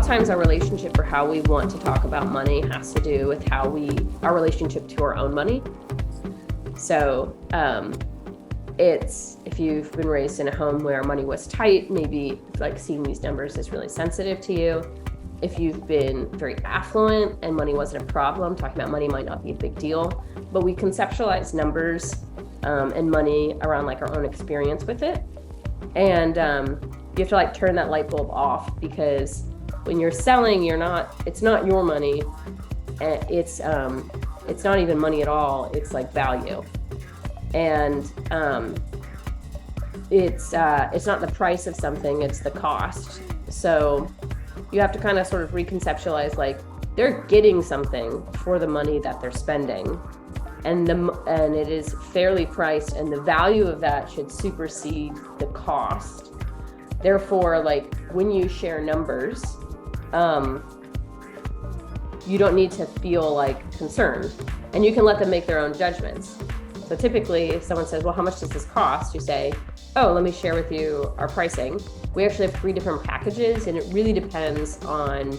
of times our relationship or how we want to talk about money has to do with our relationship to our own money. So it's, if you've been raised in a home where money was tight, maybe like seeing these numbers is really sensitive to you. If you've been very affluent and money wasn't a problem, talking about money might not be a big deal, but we conceptualize numbers and money around like our own experience with it. And you have to like turn that light bulb off, because when you're selling, it's not your money. It's not even money at all. It's like value. And it's not the price of something, it's the cost. So you have to kind of sort of reconceptualize, like, they're getting something for the money that they're spending, and it is fairly priced, and the value of that should supersede the cost. Therefore, like, when you share numbers, you don't need to feel like concerned, and you can let them make their own judgments. So typically, if someone says, well, how much does this cost? You say, oh, let me share with you our pricing. We actually have 3 different packages, and it really depends on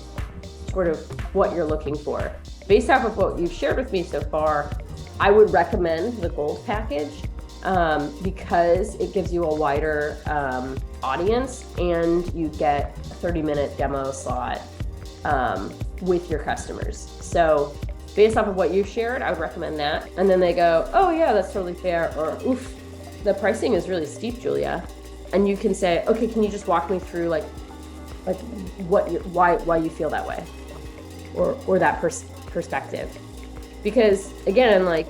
sort of what you're looking for. Based off of what you've shared with me so far, I would recommend the gold package because it gives you a wider audience, and you get a 30-minute demo slot with your customers. So based off of what you've shared, I would recommend that. And then they go, oh yeah, that's totally fair, or oof, the pricing is really steep, Julia. And you can say, okay, can you just walk me through like why you feel that way, or that perspective? Because again, like,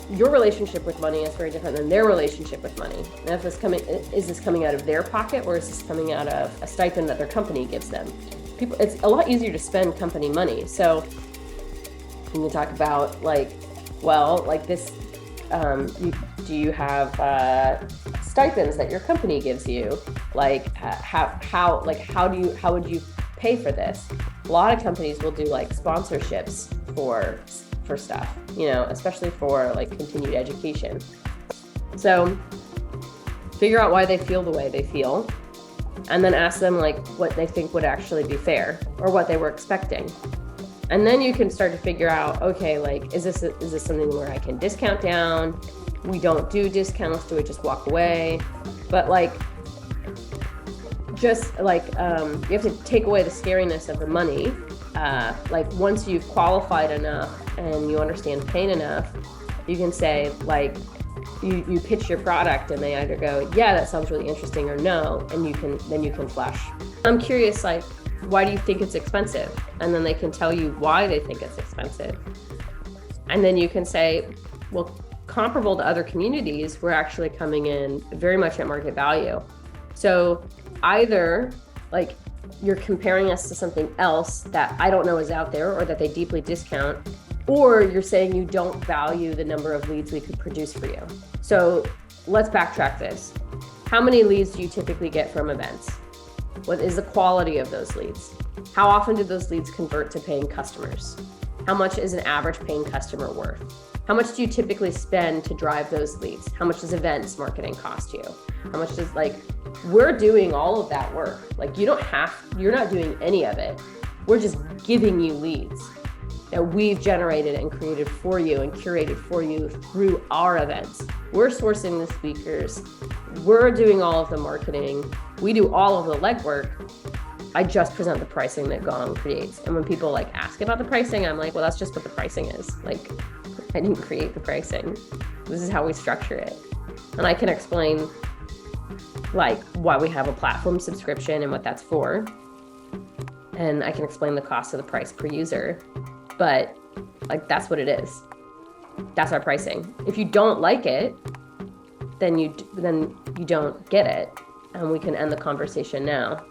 your relationship with money is very different than their relationship with money. And if is this coming out of their pocket, or is this coming out of a stipend that their company gives them? It's a lot easier to spend company money. So you can talk about, like, well, like this, do you have stipends that your company gives you? Like, how would you pay for this? A lot of companies will do like sponsorships for stuff, especially for like continued education. So figure out why they feel the way they feel, and then ask them like what they think would actually be fair, or what they were expecting. And then you can start to figure out, okay, like, is this something where I can discount down? We don't do discounts. Do we just walk away? But like, just like, you have to take away the scariness of the money. Like, once you've qualified enough and you understand pain enough, you can say, like, you pitch your product, and they either go, yeah, that sounds really interesting, or no, and then you can flash. I'm curious, like, why do you think it's expensive? And then they can tell you why they think it's expensive. And then you can say, well, comparable to other communities, we're actually coming in very much at market value. So either like you're comparing us to something else that I don't know is out there, or that they deeply discount, or you're saying you don't value the number of leads we could produce for you. So let's backtrack this. How many leads do you typically get from events? What is the quality of those leads? How often do those leads convert to paying customers? How much is an average paying customer worth? How much do you typically spend to drive those leads? How much does events marketing cost you? How much does, like, we're doing all of that work. Like, you're not doing any of it. We're just giving you leads that we've generated and created for you and curated for you through our events. We're sourcing the speakers. We're doing all of the marketing. We do all of the legwork. I just present the pricing that Gong creates. And when people like ask about the pricing, I'm like, well, that's just what the pricing is. Like, I didn't create the pricing. This is how we structure it. And I can explain like why we have a platform subscription and what that's for. And I can explain the cost of the price per user. But like, that's what it is. That's our pricing. If you don't like it, then you don't get it. And we can end the conversation now.